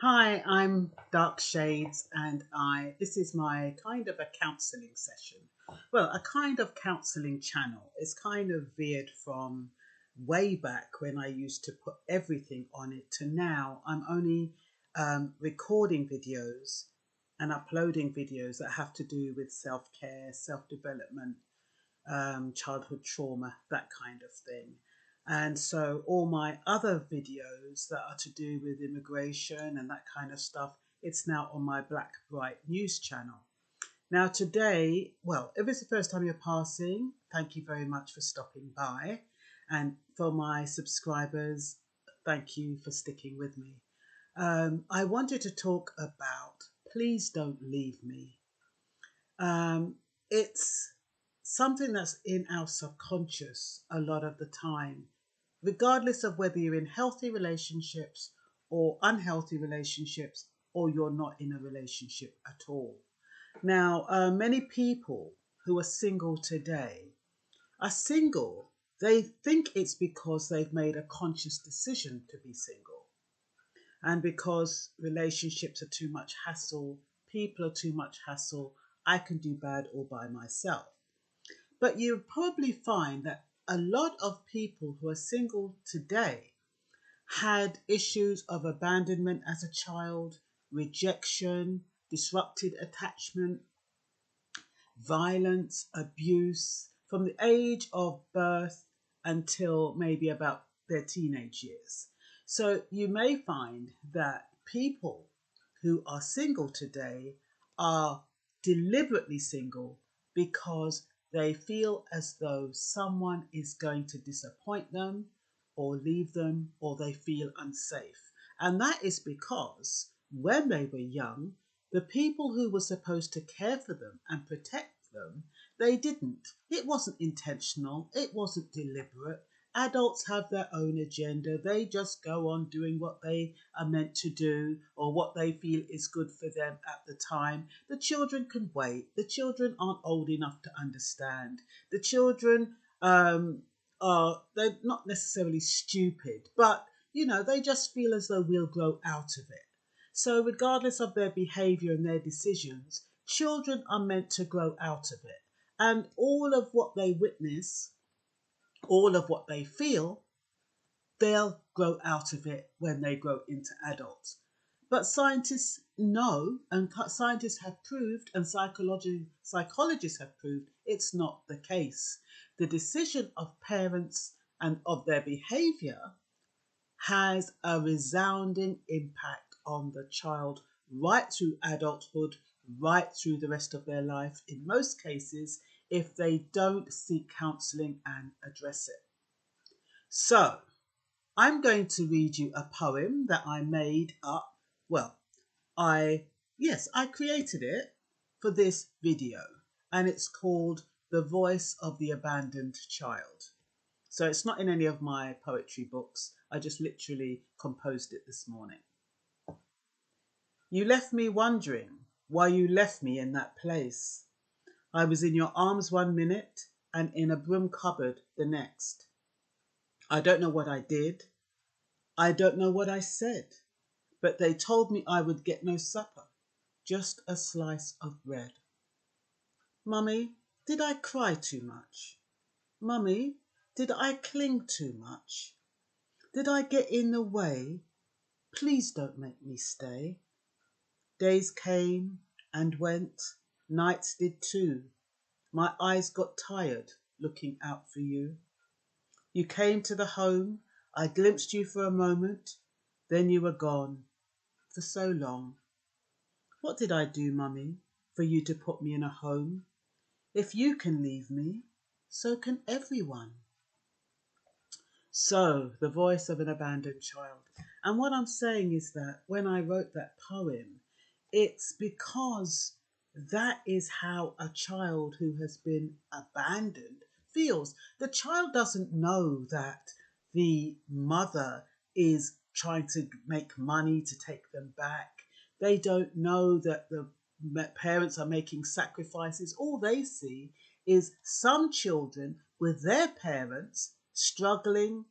Hi, I'm Dark Shades, and this is my kind of a counseling session. Well, a kind of counseling channel. It's kind of veered from way back when I used to put everything on it to now I'm only recording videos and uploading videos that have to do with self-care, self-development, childhood trauma, that kind of thing. And so all my other videos that are to do with immigration and that kind of stuff, it's now on my Black Bright News channel. Now today, well, if it's the first time you're passing, thank you very much for stopping by. And for my subscribers, thank you for sticking with me. I wanted to talk about Please Don't Leave Me. It's something that's in our subconscious a lot of the time, regardless of whether you're in healthy relationships or unhealthy relationships, or you're not in a relationship at all. Now, many people who are single today are single. They think it's because they've made a conscious decision to be single. And because relationships are too much hassle, people are too much hassle, I can do bad all by myself. But you'll probably find that a lot of people who are single today had issues of abandonment as a child, rejection, disrupted attachment, violence, abuse from the age of birth until maybe about their teenage years. So you may find that people who are single today are deliberately single because they feel as though someone is going to disappoint them or leave them, or they feel unsafe. And that is because when they were young, the people who were supposed to care for them and protect them, they didn't. It wasn't intentional, it wasn't deliberate. Adults have their own agenda. They just go on doing what they are meant to do or what they feel is good for them at the time. The children can wait. The children aren't old enough to understand. The children they're not necessarily stupid, but they just feel as though we'll grow out of it. So regardless of their behavior and their decisions, children are meant to grow out of it. And all of what they witness, all of what they feel, they'll grow out of it when they grow into adults. But scientists know, and scientists have proved, and psychologists have proved, it's not the case. The decision of parents and of their behavior has a resounding impact on the child right through adulthood, right through the rest of their life, in most cases, if they don't seek counselling and address it. So, I'm going to read you a poem that I made up. Well, I created it for this video, and it's called The Voice of the Abandoned Child. So it's not in any of my poetry books. I just literally composed it this morning. You left me wondering why you left me in that place. I was in your arms one minute and in a broom cupboard the next. I don't know what I did. I don't know what I said. But they told me I would get no supper, just a slice of bread. Mummy, did I cry too much? Mummy, did I cling too much? Did I get in the way? Please don't make me stay. Days came and went, nights did too. My eyes got tired looking out for you. You came to the home, I glimpsed you for a moment, then you were gone for so long. What did I do, Mummy, for you to put me in a home? If you can leave me, so can everyone. So, the voice of an abandoned child. And what I'm saying is that when I wrote that poem, it's because that is how a child who has been abandoned feels. The child doesn't know that the mother is trying to make money to take them back. They don't know that the parents are making sacrifices. All they see is some children with their parents struggling,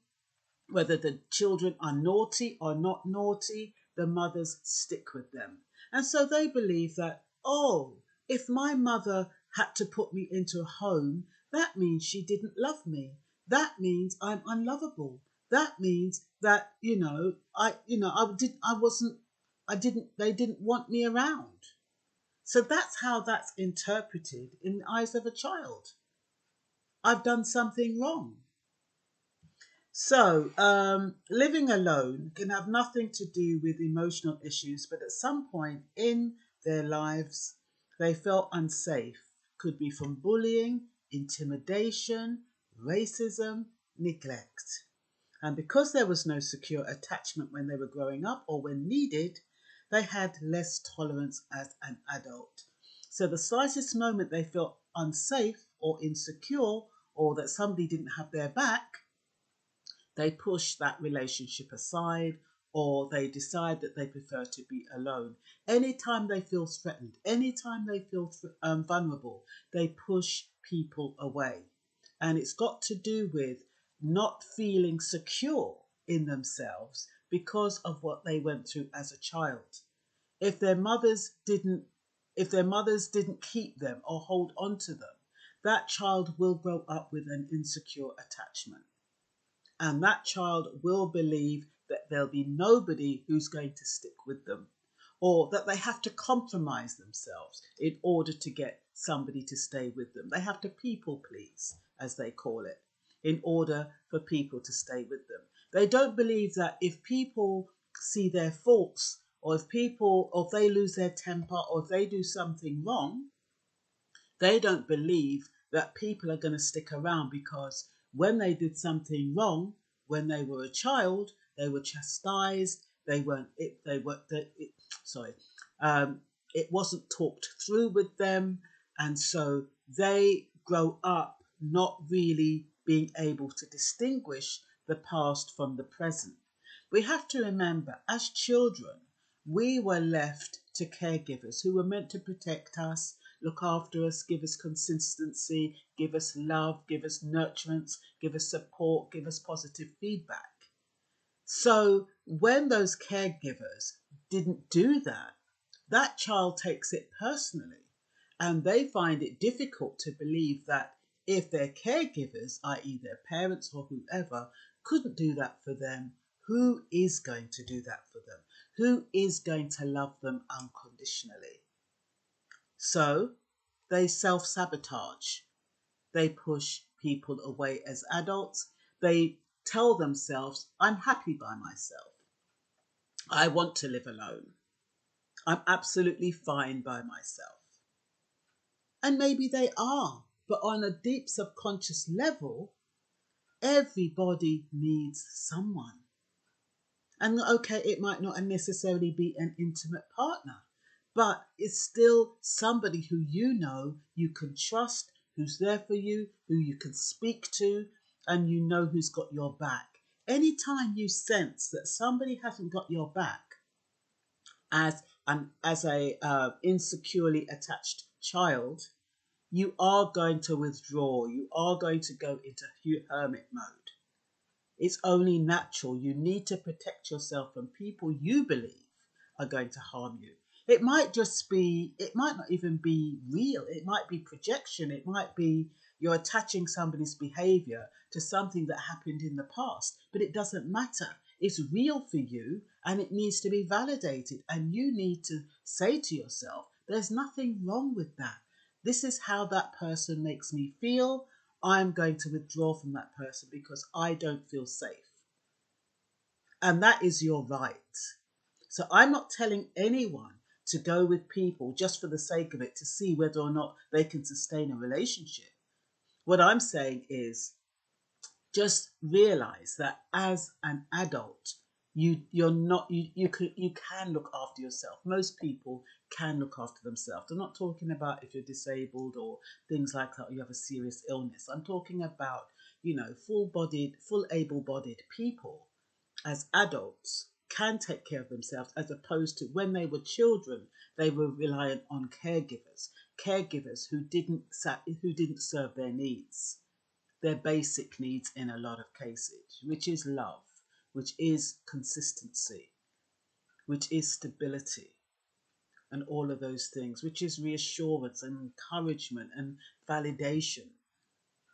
Whether the children are naughty or not naughty, the mothers stick with them. And so they believe that, oh, if my mother had to put me into a home, that means she didn't love me. That means I'm unlovable. That means that, they didn't want me around. So that's how that's interpreted in the eyes of a child. I've done something wrong. So, living alone can have nothing to do with emotional issues, but at some point in their lives, they felt unsafe. Could be from bullying, intimidation, racism, neglect. And because there was no secure attachment when they were growing up or when needed, they had less tolerance as an adult. So, the slightest moment they felt unsafe or insecure or that somebody didn't have their back, they push that relationship aside or they decide that they prefer to be alone. Anytime they feel threatened, anytime they feel vulnerable, they push people away. And it's got to do with not feeling secure in themselves because of what they went through as a child. If their mothers didn't keep them or hold on to them, that child will grow up with an insecure attachment. And that child will believe that there'll be nobody who's going to stick with them, or that they have to compromise themselves in order to get somebody to stay with them. They have to people please, as they call it, in order for people to stay with them. They don't believe that if people see their faults, or if they lose their temper, or if they do something wrong, they don't believe that people are going to stick around, because when they did something wrong, when they were a child, they were chastised. It wasn't talked through with them, and so they grow up not really being able to distinguish the past from the present. We have to remember, as children, we were left to caregivers who were meant to protect us, look after us, give us consistency, give us love, give us nurturance, give us support, give us positive feedback. So when those caregivers didn't do that, that child takes it personally, and they find it difficult to believe that if their caregivers, i.e. their parents or whoever, couldn't do that for them, who is going to do that for them? Who is going to love them unconditionally? So they self-sabotage. They push people away as adults. They tell themselves, I'm happy by myself. I want to live alone. I'm absolutely fine by myself. And maybe they are, but on a deep subconscious level, everybody needs someone. And okay, it might not necessarily be an intimate partner, but it's still somebody who you can trust, who's there for you, who you can speak to, and you know who's got your back. Anytime you sense that somebody hasn't got your back as a insecurely attached child, you are going to withdraw. You are going to go into hermit mode. It's only natural. You need to protect yourself from people you believe are going to harm you. It might not even be real. It might be projection. It might be you're attaching somebody's behavior to something that happened in the past, but it doesn't matter. It's real for you and it needs to be validated. And you need to say to yourself, there's nothing wrong with that. This is how that person makes me feel. I'm going to withdraw from that person because I don't feel safe. And that is your right. So I'm not telling anyone to go with people just for the sake of it to see whether or not they can sustain a relationship. What I'm saying is just realize that as an adult, you can look after yourself. Most people can look after themselves. I'm not talking about if you're disabled or things like that, or you have a serious illness. I'm talking about, full able-bodied people as adults can take care of themselves, as opposed to when they were children, they were reliant on caregivers who didn't serve their needs, their basic needs in a lot of cases, which is love. which is consistency, which is stability, and all of those things, which is reassurance and encouragement and validation.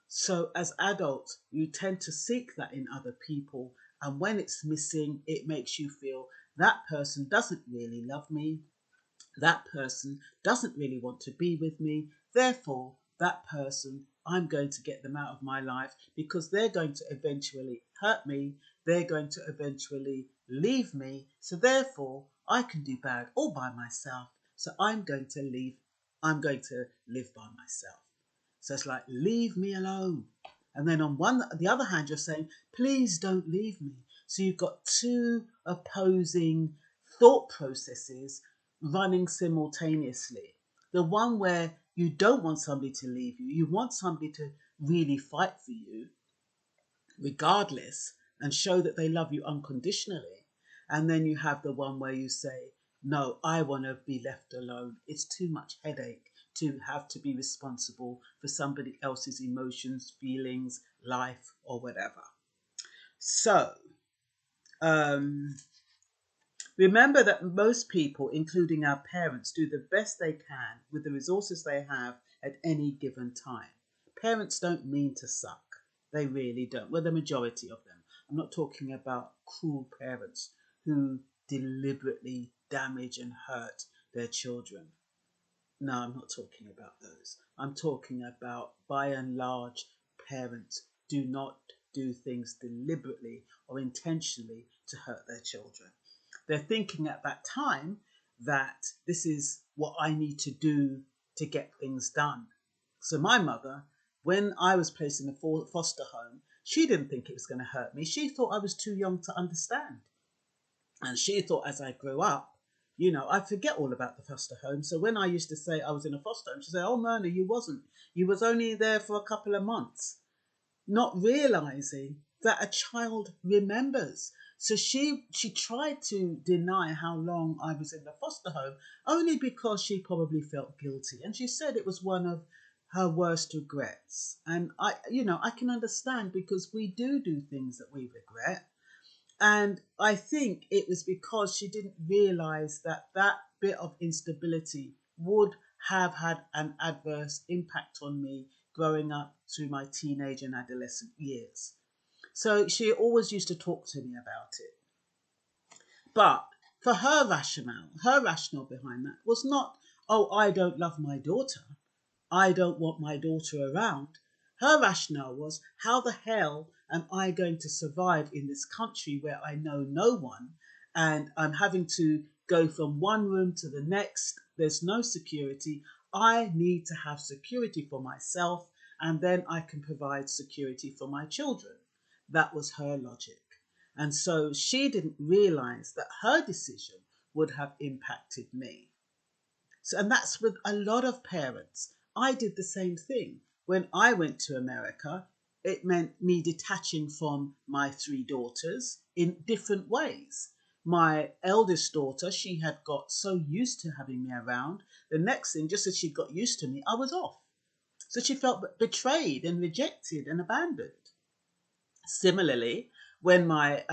So, as adults, you tend to seek that in other people, and when it's missing, it makes you feel that person doesn't really love me, that person doesn't really want to be with me. Therefore, that person, I'm going to get them out of my life because they're going to eventually hurt me. They're going to eventually leave me. So therefore, I can do bad all by myself. So I'm going to leave. I'm going to live by myself. So it's like, leave me alone. And then on the other hand, you're saying, please don't leave me. So you've got two opposing thought processes running simultaneously. The one where you don't want somebody to leave you, you want somebody to really fight for you, regardless, and show that they love you unconditionally. And then you have the one where you say, no, I want to be left alone. It's too much headache to have to be responsible for somebody else's emotions, feelings, life, or whatever. So, remember that most people, including our parents, do the best they can with the resources they have at any given time. Parents don't mean to suck. They really don't. Well, the majority of them. I'm not talking about cruel parents who deliberately damage and hurt their children. No, I'm not talking about those. I'm talking about, by and large, parents do not do things deliberately or intentionally to hurt their children. They're thinking at that time that this is what I need to do to get things done. So my mother, when I was placed in a foster home, she didn't think it was going to hurt me. She thought I was too young to understand. And she thought as I grew up, I'd forget all about the foster home. So when I used to say I was in a foster home, she'd say, oh, Myrna, you wasn't. You was only there for a couple of months. Not realising that a child remembers. So she tried to deny how long I was in the foster home, only because she probably felt guilty. And she said it was one of her worst regrets. And I can understand, because we do things that we regret. And I think it was because she didn't realise that bit of instability would have had an adverse impact on me growing up through my teenage and adolescent years. So she always used to talk to me about it. But for her rationale behind that was not, oh, I don't love my daughter, I don't want my daughter around. Her rationale was, how the hell am I going to survive in this country where I know no one, and I'm having to go from one room to the next? There's no security. I need to have security for myself, and then I can provide security for my children. That was her logic. And so she didn't realize that her decision would have impacted me. So, and that's with a lot of parents. I did the same thing. When I went to America, it meant me detaching from my three daughters in different ways. My eldest daughter, she had got so used to having me around. The next thing, just as she got used to me, I was off. So she felt betrayed and rejected and abandoned. Similarly, when my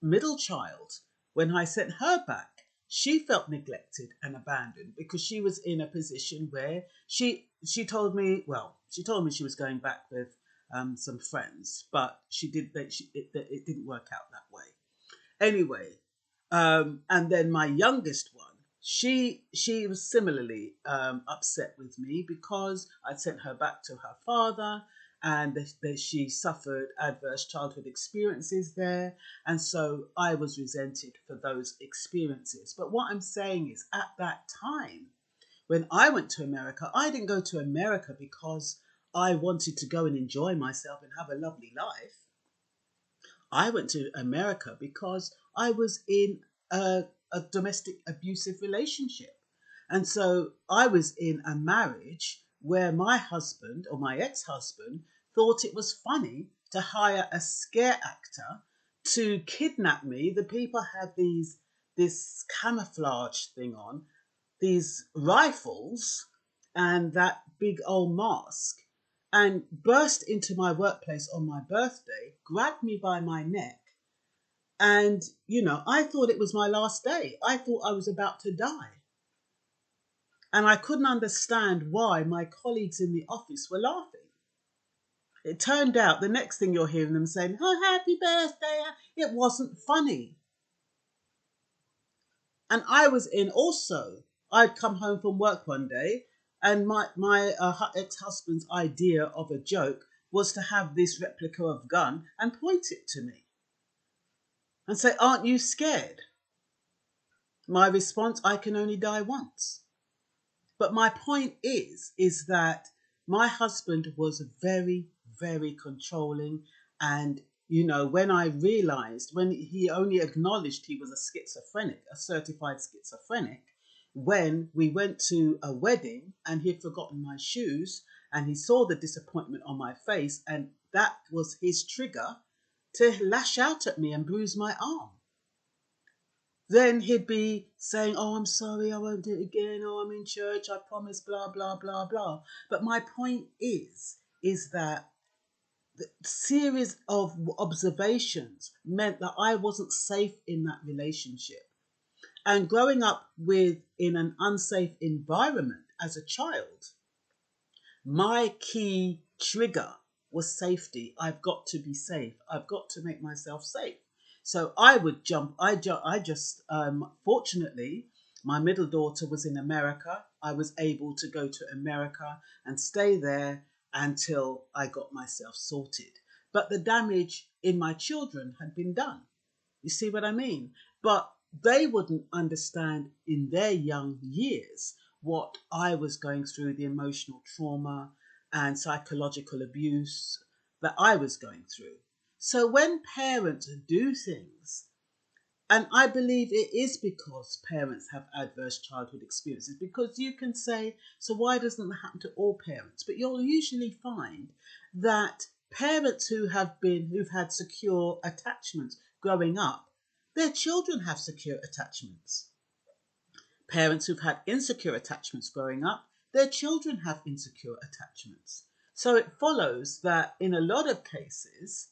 middle child, when I sent her back, she felt neglected and abandoned, because she was in a position where she told me she was going back with some friends, but it didn't work out that way. Anyway, and then my youngest one, she was similarly upset with me because I'd sent her back to her father, and that she suffered adverse childhood experiences there. And so I was resented for those experiences. But what I'm saying is, at that time, when I went to America, I didn't go to America because I wanted to go and enjoy myself and have a lovely life. I went to America because I was in a domestic abusive relationship. And so I was in a marriage where my husband, or my ex-husband, thought it was funny to hire a scare actor to kidnap me. The people had this camouflage thing on, these rifles and that big old mask, and burst into my workplace on my birthday, grabbed me by my neck, And, I thought it was my last day. I thought I was about to die. And I couldn't understand why my colleagues in the office were laughing. It turned out the next thing you're hearing them saying, "Oh, happy birthday." It wasn't funny. And I was in also, I'd come home from work one day, and my ex-husband's idea of a joke was to have this replica of gun and point it to me and say, "Aren't you scared?" My response, "I can only die once." But my point is that my husband was very, very controlling. And, when I realized, when he only acknowledged he was a schizophrenic, a certified schizophrenic, when we went to a wedding and he'd forgotten my shoes and he saw the disappointment on my face, and that was his trigger to lash out at me and bruise my arm. Then he'd be saying, "Oh, I'm sorry, I won't do it again. Oh, I'm in church, I promise, blah, blah, blah, blah." But my point is that the series of observations meant that I wasn't safe in that relationship. And growing up in an unsafe environment as a child, my key trigger was safety. I've got to be safe. I've got to make myself safe. So I would jump. I just, fortunately, my middle daughter was in America. I was able to go to America and stay there until I got myself sorted. But the damage in my children had been done. You see what I mean? But they wouldn't understand in their young years what I was going through, the emotional trauma and psychological abuse that I was going through. So when parents do things, and I believe it is because parents have adverse childhood experiences, because you can say, so why doesn't that happen to all parents? But you'll usually find that parents who've had secure attachments growing up, their children have secure attachments. Parents who've had insecure attachments growing up, their children have insecure attachments. So it follows that in a lot of cases,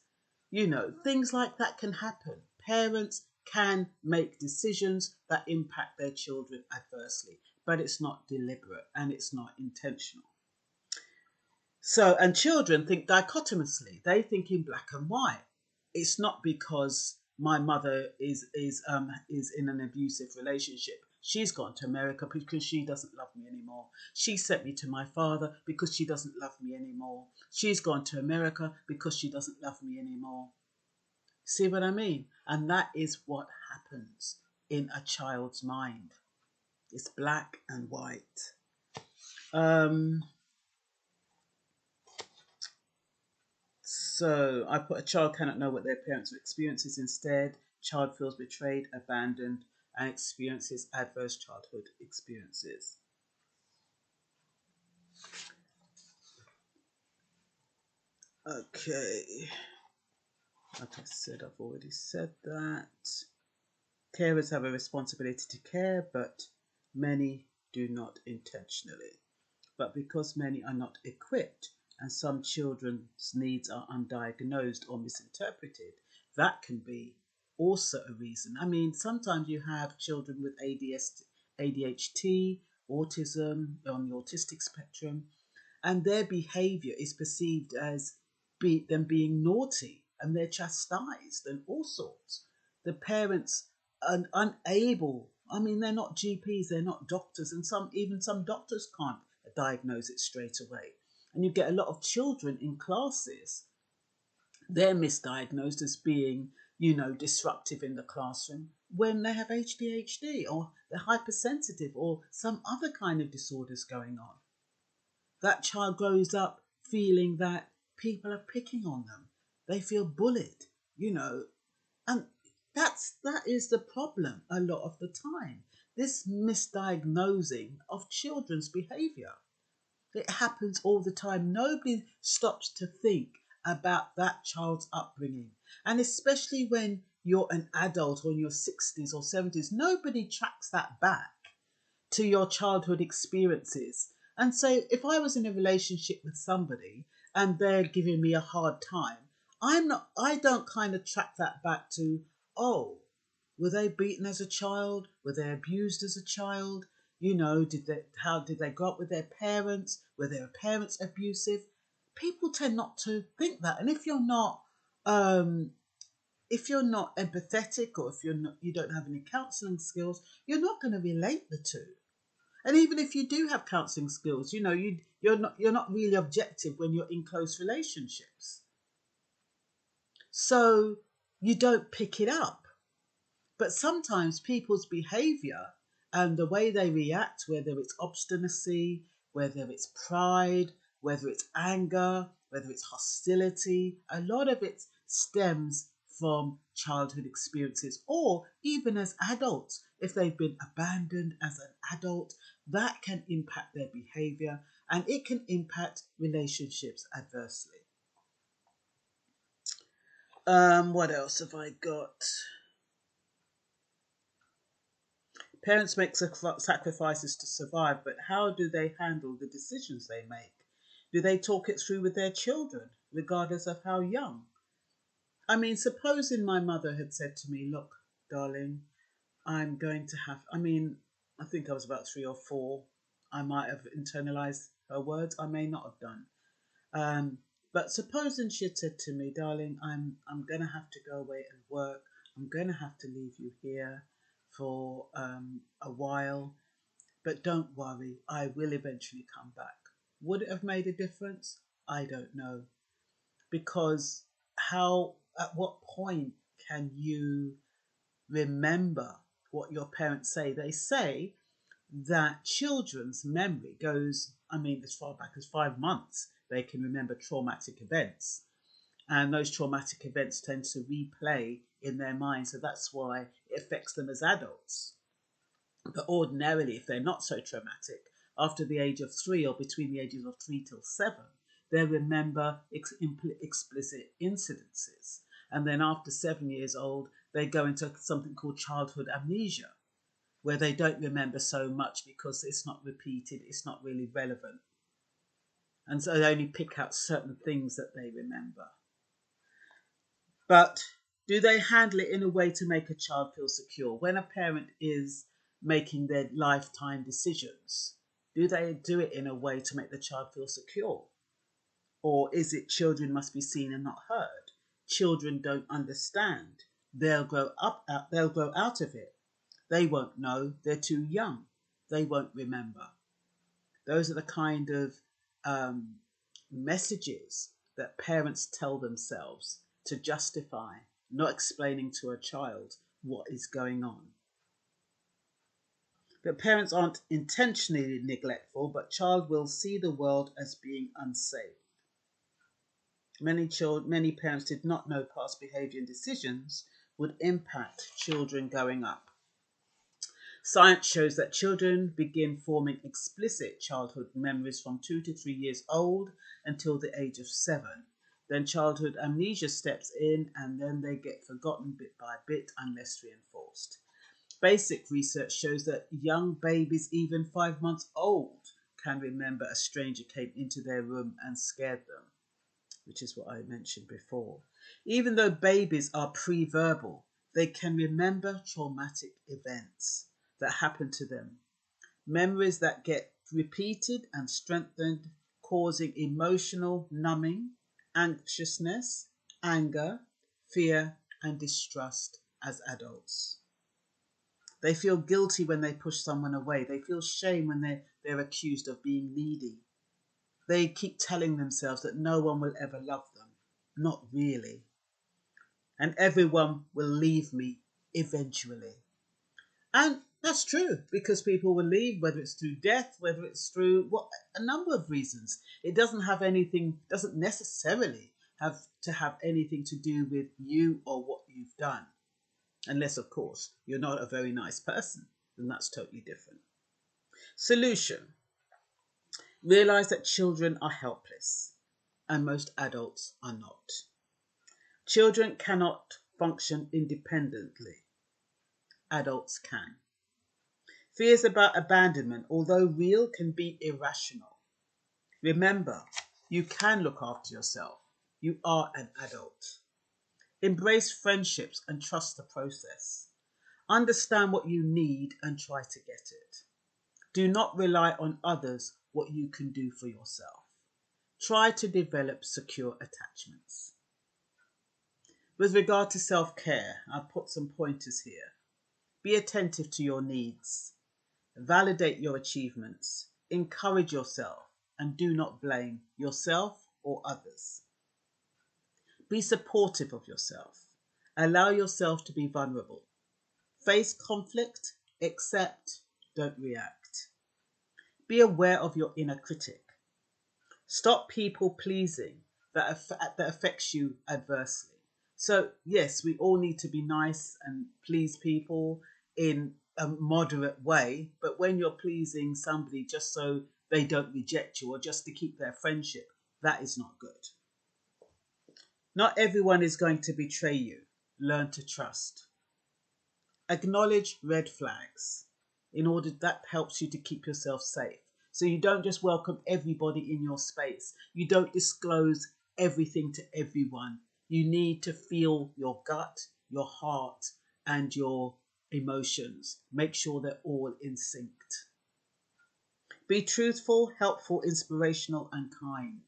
things like that can happen. Parents can make decisions that impact their children adversely, but it's not deliberate and it's not intentional. So, and children think dichotomously. They think in black and white. It's not because my mother is in an abusive relationship. She's gone to America because she doesn't love me anymore. She sent me to my father because she doesn't love me anymore. She's gone to America because she doesn't love me anymore. See what I mean? And that is what happens in a child's mind. It's black and white. So I put, a child cannot know what their parents' experiences. Instead, child feels betrayed, abandoned, and experiences adverse childhood experiences. Okay. Like I said, I've already said that. Carers have a responsibility to care, but many do not intentionally. But because many are not equipped and some children's needs are undiagnosed or misinterpreted, that can be also a reason. I mean, sometimes you have children with ADHD, autism, on the autistic spectrum, and their behavior is perceived as them being naughty, and they're chastised and all sorts. The parents are unable, I mean, they're not GPs, they're not doctors, and some doctors can't diagnose it straight away. And you get a lot of children in classes, they're misdiagnosed as being, disruptive in the classroom when they have ADHD or they're hypersensitive or some other kind of disorders going on. That child grows up feeling that people are picking on them. They feel bullied, and that is the problem a lot of the time. This misdiagnosing of children's behavior. It happens all the time. Nobody stops to think about that child's upbringing. And especially when you're an adult or in your 60s or 70s, nobody tracks that back to your childhood experiences. And so if I was in a relationship with somebody and they're giving me a hard time, I don't kind of track that back to, oh, were they beaten as a child? Were they abused as a child? How did they grow up with their parents? Were their parents abusive? People tend not to think that. And um, if you're not empathetic, or if you don't have any counselling skills, you're not going to relate the two. And even if you do have counselling skills, you're not really objective when you're in close relationships. So you don't pick it up. But sometimes people's behaviour and the way they react, whether it's obstinacy, whether it's pride, whether it's anger, whether it's hostility, a lot of it stems from childhood experiences, or even as adults. If they've been abandoned as an adult, that can impact their behaviour, and it can impact relationships adversely. What else have I got? Parents make sacrifices to survive, but how do they handle the decisions they make? Do they talk it through with their children, regardless of how young? I mean, supposing my mother had said to me, look, darling, I'm going to have, I think I was about 3 or 4. I might have internalized her words. I may not have done. But supposing she had said to me, darling, I'm going to have to go away and work. I'm going to have to leave you here for a while. But don't worry, I will eventually come back. Would it have made a difference? I don't know. Because at what point can you remember what your parents say? They say that children's memory goes, as far back as 5 months, they can remember traumatic events. And those traumatic events tend to replay in their mind. So that's why it affects them as adults. But ordinarily, if they're not so traumatic, after the age of 3, or between the ages of 3 till 7, they remember explicit incidences. And then after 7 years old, they go into something called childhood amnesia, where they don't remember so much because it's not repeated, it's not really relevant. And so they only pick out certain things that they remember. But do they handle it in a way to make a child feel secure? When a parent is making their lifetime decisions, do they do it in a way to make the child feel secure? Or is it children must be seen and not heard? Children don't understand. They'll grow out of it. They won't know. They're too young. They won't remember. Those are the kind of messages that parents tell themselves to justify not explaining to a child what is going on. But parents aren't intentionally neglectful, but child will see the world as being unsafe. Many parents did not know past behaviour and decisions would impact children growing up. Science shows that children begin forming explicit childhood memories from 2 to 3 years old until the age of 7. Then childhood amnesia steps in, and then they get forgotten bit by bit unless reinforced. Basic research shows that young babies, even 5 months old, can remember a stranger came into their room and scared them, which is what I mentioned before. Even though babies are pre-verbal, they can remember traumatic events that happen to them. Memories that get repeated and strengthened, causing emotional numbing, anxiousness, anger, fear, and distrust as adults. They feel guilty when they push someone away. They feel shame when they're accused of being needy. They keep telling themselves that no one will ever love them. Not really. And everyone will leave me eventually. And that's true, because people will leave, whether it's through death, whether it's through a number of reasons. It doesn't necessarily have to have anything to do with you or what you've done. Unless, of course, you're not a very nice person, then that's totally different. Solution. Realize that children are helpless and most adults are not. Children cannot function independently. Adults can. Fears about abandonment, although real, can be irrational. Remember, you can look after yourself. You are an adult. Embrace friendships and trust the process. Understand what you need and try to get it. Do not rely on others what you can do for yourself. Try to develop secure attachments. With regard to self-care, I've put some pointers here. Be attentive to your needs. Validate your achievements. Encourage yourself and do not blame yourself or others. Be supportive of yourself. Allow yourself to be vulnerable. Face conflict, accept, don't react. Be aware of your inner critic. Stop people pleasing that affects you adversely. So yes, we all need to be nice and please people in a moderate way, but when you're pleasing somebody just so they don't reject you or just to keep their friendship, that is not good. Not everyone is going to betray you. Learn to trust. Acknowledge red flags in order that helps you to keep yourself safe. So you don't just welcome everybody in your space. You don't disclose everything to everyone. You need to feel your gut, your heart, and your emotions. Make sure they're all in sync. Be truthful, helpful, inspirational, and kind.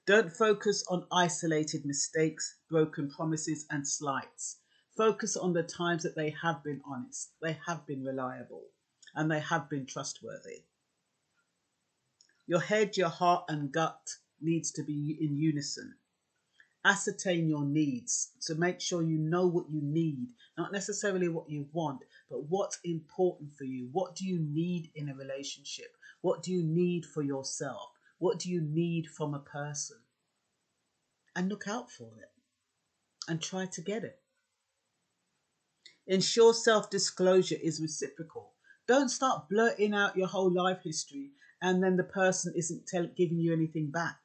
Don't focus on isolated mistakes, broken promises, and slights. Focus on the times that they have been honest, they have been reliable, and they have been trustworthy. Your head, your heart, and gut needs to be in unison. Ascertain your needs, so make sure you know what you need, not necessarily what you want, but what's important for you. What do you need in a relationship? What do you need for yourself? What do you need from a person? And look out for it and try to get it. Ensure self-disclosure is reciprocal. Don't start blurting out your whole life history and then the person isn't giving you anything back.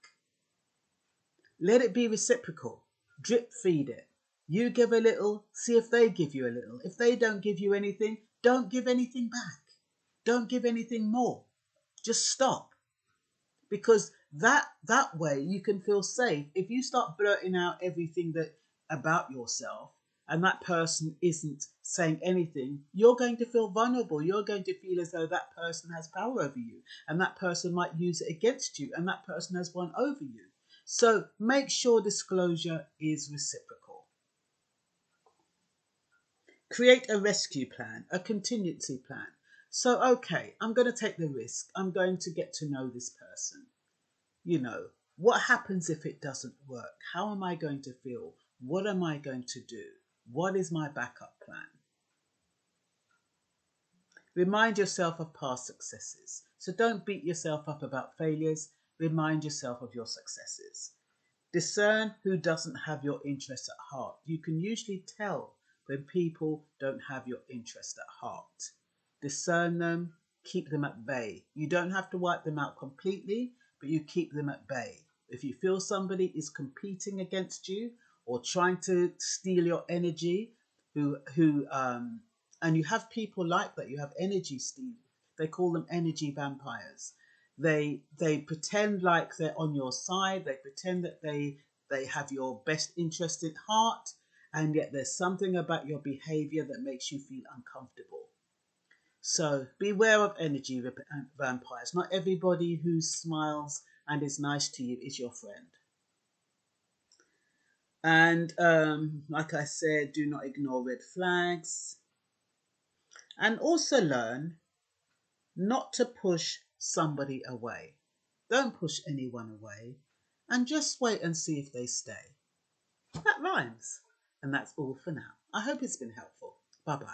Let it be reciprocal. Drip feed it. You give a little, see if they give you a little. If they don't give you anything, don't give anything back. Don't give anything more. Just stop. Because that way you can feel safe. If you start blurting out everything that about yourself and that person isn't saying anything, you're going to feel vulnerable. You're going to feel as though that person has power over you and that person might use it against you and that person has won over you. So make sure disclosure is reciprocal. Create a rescue plan, a contingency plan. So, okay, I'm going to take the risk. I'm going to get to know this person. You know, what happens if it doesn't work? How am I going to feel? What am I going to do? What is my backup plan? Remind yourself of past successes. So don't beat yourself up about failures. Remind yourself of your successes. Discern who doesn't have your interest at heart. You can usually tell when people don't have your interest at heart. Discern them, keep them at bay. You don't have to wipe them out completely, but you keep them at bay. If you feel somebody is competing against you or trying to steal your energy, and you have people like that, you have energy steal. They call them energy vampires. They pretend like they're on your side. They pretend that they have your best interest at heart, and yet there's something about your behavior that makes you feel uncomfortable. So beware of energy vampires. Not everybody who smiles and is nice to you is your friend. And like I said, do not ignore red flags. And also learn not to push somebody away. Don't push anyone away and just wait and see if they stay. That rhymes. And that's all for now. I hope it's been helpful. Bye-bye.